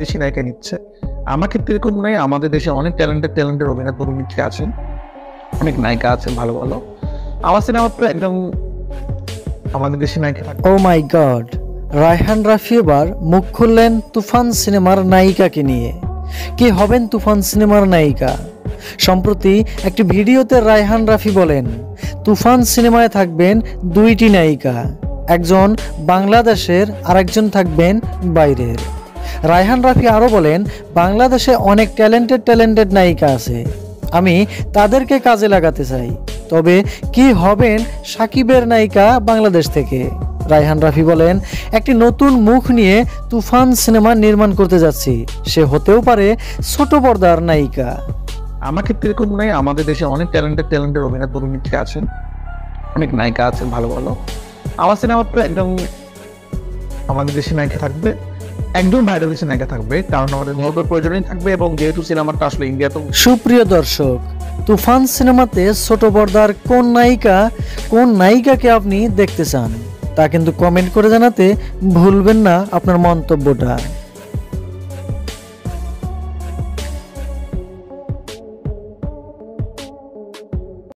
দেশি নায়িকা নিচ্ছে। আমার ক্ষেত্রে এরকম নয়, আমাদের দেশে অনেক ট্যালেন্টেড অভিনেত্রী আছেন, অনেক নায়িকা আছেন ভালো ভালো। আমার সিনেমা তো একদম আমাদের দেশি নায়িকা থাকবে। ও মাই গড, রায়হান রাফি এবার মুখ খুললেন তুফান সিনেমার নায়িকাকে নিয়ে। কে হবেন তুফান সিনেমার নায়িকা? সম্প্রতি একটি ভিডিওতে রায়হান রাফি বলেন, তুফান সিনেমায় থাকবেন দুইটি নায়িকা, একজন বাংলাদেশের আর একজন থাকবেন বাইরের। রায়হান রাফি আরও বলেন, বাংলাদেশে অনেক ট্যালেন্টেড নায়িকা আছে, আমি তাদেরকে কাজে লাগাতে চাই, তবে কি হবেন সাকিবের নায়িকা বাংলাদেশ থেকে। রায়হান রাফি বলেন, একটি নতুন মুখ নিয়ে তুফান সিনেমা নির্মাণ করতে যাচ্ছি, সে হতেও পারে ছোট পর্দার নায়িকা। আমার ক্ষেত্রে এরকম নয়, আমাদের দেশে অনেক ট্যালেন্টেড অভিনেত্রী আছেন, অনেক নায়িকা আছেন ভালো ভালো। আমার সিনেমা তো একদম আমাদের দেশি নায়িকা থাকবে, একদম বাইরের দেশে নায়িকা থাকবে, কারণ আমাদের গল্পের প্রয়োজনই থাকবে, এবং যেহেতু সিনেমাটা আসলে ইন্ডিয়াতে। সুপ্রিয় দর্শক, তুফান সিনেমাতে ছোট পর্দার কোন নায়িকাকে আপনি দেখতে চান তা কিন্তু কমেন্ট করে জানাতে ভুলবেন না আপনার মন্তব্যটা।